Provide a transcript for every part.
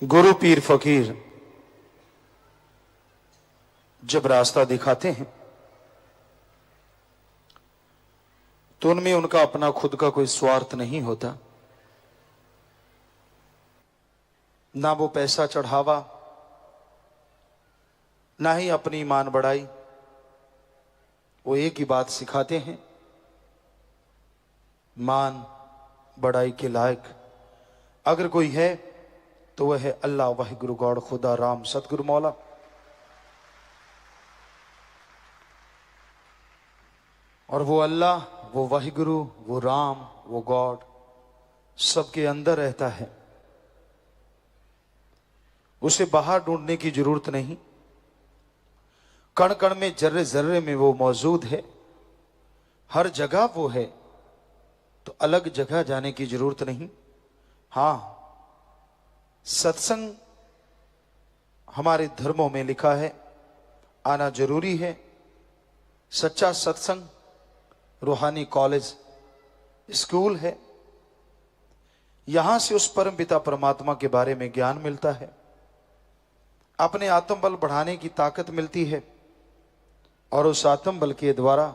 गुरु पीर फकीर जब रास्ता दिखाते हैं तो उनमें उनका अपना खुद का कोई स्वार्थ नहीं होता, ना वो पैसा चढ़ावा, ना ही अपनी ईमान बढ़ाई। वो एक ही बात सिखाते हैं, मान बढ़ाई के लायक अगर कोई है तो वह है अल्लाह, वह गुरु गॉड, खुदा, राम, सतगुरु, मौला। और वो अल्लाह, वो वही गुरु, वो राम, वो गॉड सबके अंदर रहता है। उसे बाहर ढूंढने की जरूरत नहीं, कण कण में, जर्रे जर्रे में वो मौजूद है। हर जगह वो है, तो अलग जगह जाने की जरूरत नहीं। हां, सत्संग हमारे धर्मों में लिखा है, आना जरूरी है। सच्चा सत्संग रूहानी कॉलेज, स्कूल है। यहां से उस परम पिता परमात्मा के बारे में ज्ञान मिलता है, अपने आत्मबल बढ़ाने की ताकत मिलती है, और उस आत्मबल के द्वारा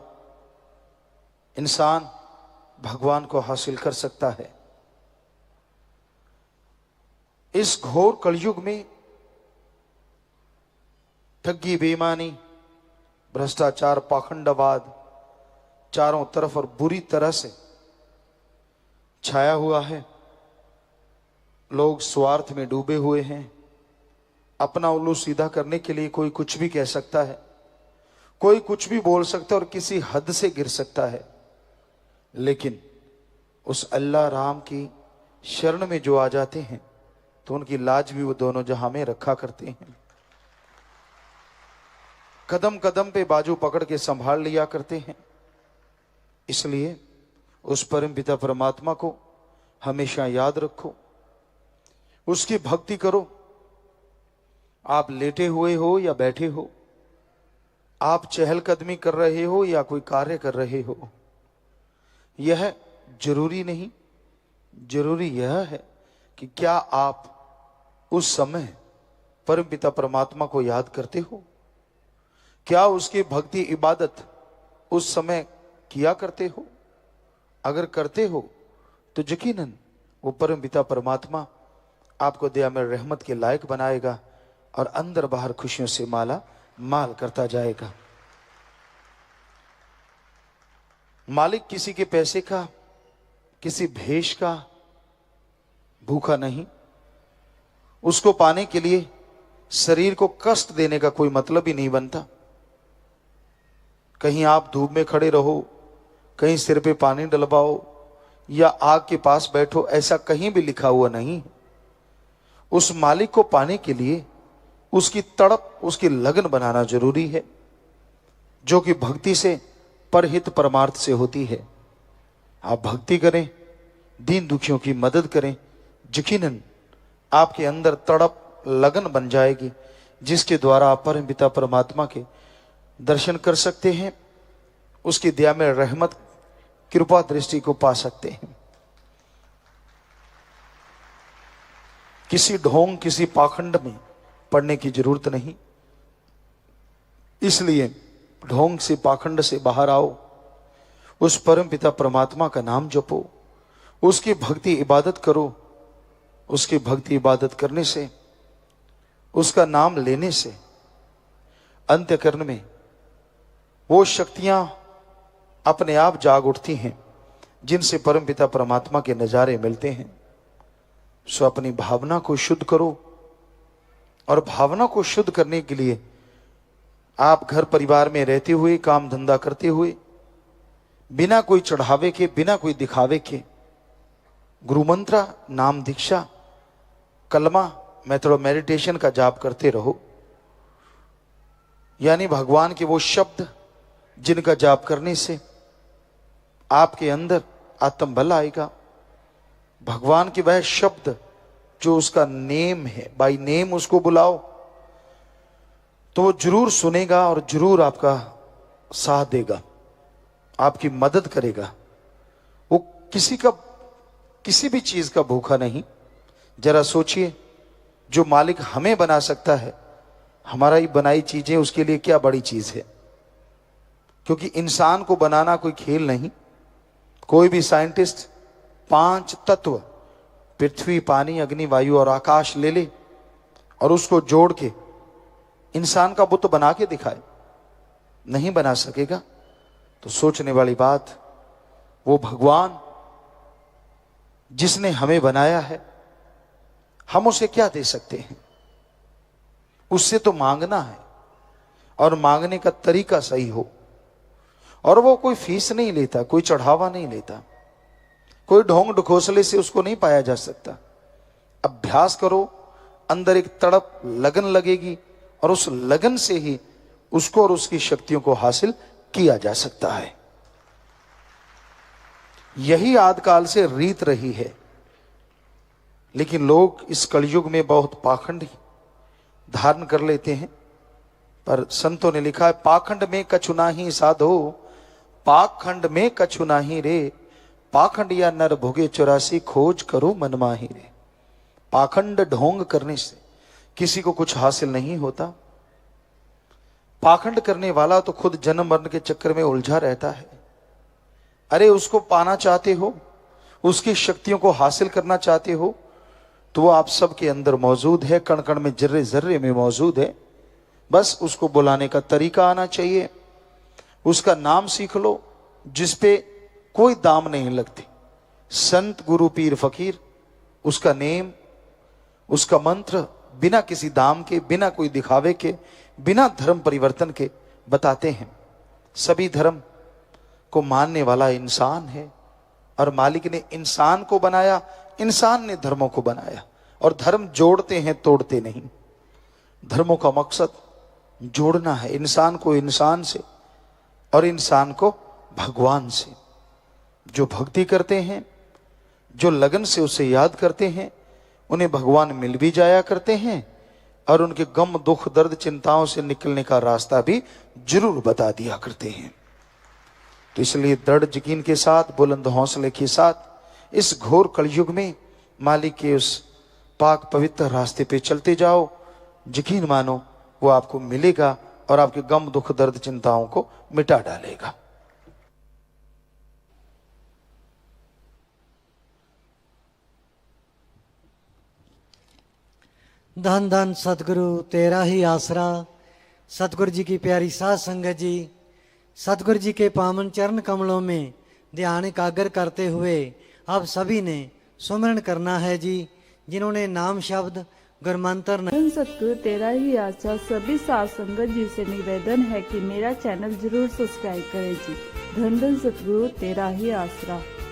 इंसान भगवान को हासिल कर सकता है। इस घोर कलयुग में ठगी, बेईमानी, भ्रष्टाचार, पाखंडवाद चारों तरफ और बुरी तरह से छाया हुआ है। लोग स्वार्थ में डूबे हुए हैं। अपना उल्लू सीधा करने के लिए कोई कुछ भी कह सकता है, कोई कुछ भी बोल सकता है और किसी हद से गिर सकता है। लेकिन उस अल्लाह राम की शरण में जो आ जाते हैं तो उनकी लाज भी वो दोनों जहां में रखा करते हैं। कदम कदम पे बाजू पकड़ के संभाल लिया करते हैं। इसलिए उस परम पिता परमात्मा को हमेशा याद रखो, उसकी भक्ति करो। आप लेटे हुए हो या बैठे हो, आप चहलकदमी कर रहे हो या कोई कार्य कर रहे हो, यह जरूरी नहीं। जरूरी यह है कि क्या आप उस समय परम पिता परमात्मा को याद करते हो, क्या उसकी भक्ति इबादत उस समय किया करते हो। अगर करते हो तो यकीनन वो परम पिता परमात्मा आपको दया में रहमत के लायक बनाएगा और अंदर बाहर खुशियों से माला माल करता जाएगा। मालिक किसी के पैसे का, किसी भेष का भूखा नहीं। उसको पाने के लिए शरीर को कष्ट देने का कोई मतलब ही नहीं बनता। कहीं आप धूप में खड़े रहो, कहीं सिर पे पानी डलवाओ या आग के पास बैठो, ऐसा कहीं भी लिखा हुआ नहीं। उस मालिक को पाने के लिए उसकी तड़प, उसकी लगन बनाना जरूरी है, जो कि भक्ति से, परहित परमार्थ से होती है। आप भक्ति करें, दीन दुखियों की मदद करें, यकीनन आपके अंदर तड़प, लगन बन जाएगी, जिसके द्वारा आप परम पिता परमात्मा के दर्शन कर सकते हैं, उसकी दया में रहमत, कृपा दृष्टि को पा सकते हैं। किसी ढोंग, किसी पाखंड में पड़ने की जरूरत नहीं। इसलिए ढोंग से, पाखंड से बाहर आओ, उस परम पिता परमात्मा का नाम जपो, उसकी भक्ति इबादत करो। उसकी भक्ति इबादत करने से, उसका नाम लेने से अंतःकरण में वो शक्तियां अपने आप जाग उठती हैं जिनसे परम पिता परमात्मा के नजारे मिलते हैं। सो अपनी भावना को शुद्ध करो, और भावना को शुद्ध करने के लिए आप घर परिवार में रहते हुए, काम धंधा करते हुए, बिना कोई चढ़ावे के, बिना कोई दिखावे के, गुरु मंत्र, नाम दीक्षा, कलमा, मेथड ऑफ मेडिटेशन का जाप करते रहो। यानी भगवान के वो शब्द जिनका जाप करने से आपके अंदर आत्मबल आएगा। भगवान के वह शब्द जो उसका नेम है, बाय नेम उसको बुलाओ तो वो जरूर सुनेगा और जरूर आपका साथ देगा, आपकी मदद करेगा। वो किसी भी चीज का भूखा नहीं। जरा सोचिए, जो मालिक हमें बना सकता है, हमारा ही बनाई चीजें उसके लिए क्या बड़ी चीज है। क्योंकि इंसान को बनाना कोई खेल नहीं। कोई भी साइंटिस्ट 5 तत्व पृथ्वी, पानी, अग्नि, वायु और आकाश ले ले और उसको जोड़ के इंसान का बुत बना के दिखाए, नहीं बना सकेगा। तो सोचने वाली बात, वो भगवान जिसने हमें बनाया है, हम उसे क्या दे सकते हैं? उससे तो मांगना है, और मांगने का तरीका सही हो। और वो कोई फीस नहीं लेता, कोई चढ़ावा नहीं लेता, कोई ढोंग ढकोसले से उसको नहीं पाया जा सकता। अभ्यास करो, अंदर एक तड़प, लगन लगेगी, और उस लगन से ही उसको और उसकी शक्तियों को हासिल किया जा सकता है। यही आदिकाल से रीत रही है। लेकिन लोग इस कलयुग में बहुत पाखंड धारण कर लेते हैं। पर संतों ने लिखा है, पाखंड में कछु नाही साधो, पाखंड में कछु नाही रे, पाखंड या नर भोगे 84 खोज करो मन माही रे। पाखंड ढोंग करने से किसी को कुछ हासिल नहीं होता। पाखंड करने वाला तो खुद जन्म मरण के चक्कर में उलझा रहता है। अरे उसको पाना चाहते हो, उसकी शक्तियों को हासिल करना चाहते हो, तो वो आप सबके अंदर मौजूद है, कण कण में, जर्रे जर्रे में मौजूद है। बस उसको बुलाने का तरीका आना चाहिए। उसका नाम सीख लो जिसपे कोई दाम नहीं लगती। संत, गुरु, पीर, फकीर, उसका नेम, उसका मंत्र बिना किसी दाम के, बिना कोई दिखावे के, बिना धर्म परिवर्तन के बताते हैं। सभी धर्म को मानने वाला इंसान है, और मालिक ने इंसान को बनाया, इंसान ने धर्मों को बनाया। और धर्म जोड़ते हैं, तोड़ते नहीं। धर्मों का मकसद जोड़ना है, इंसान को इंसान से और इंसान को भगवान से। जो भक्ति करते हैं, जो लगन से उसे याद करते हैं, उन्हें भगवान मिल भी जाया करते हैं, और उनके गम, दुख, दर्द, चिंताओं से निकलने का रास्ता भी जरूर बता दिया करते हैं। तो इसलिए दृढ़ यकीन के साथ, बुलंद हौसले के साथ इस घोर कलयुग में मालिक के उस पाक पवित्र रास्ते पे चलते जाओ। यकीन मानो वो आपको मिलेगा और आपके गम, दुख, दर्द, चिंताओं को मिटा डालेगा। धन धन सतगुरु तेरा ही आसरा। सतगुरु जी की प्यारी साध संगत जी, सतगुरु जी के पावन चरण कमलों में ध्यान एकाग्र करते हुए आप सभी ने सुमरण करना है जी। जिन्होंने नाम शब्द गुरमंत्र धन सतगुरु तेरा ही आसरा। सभी साध संगत जी से निवेदन है कि मेरा चैनल जरूर सब्सक्राइब करें जी। धन धन सतगुरु तेरा ही आसरा।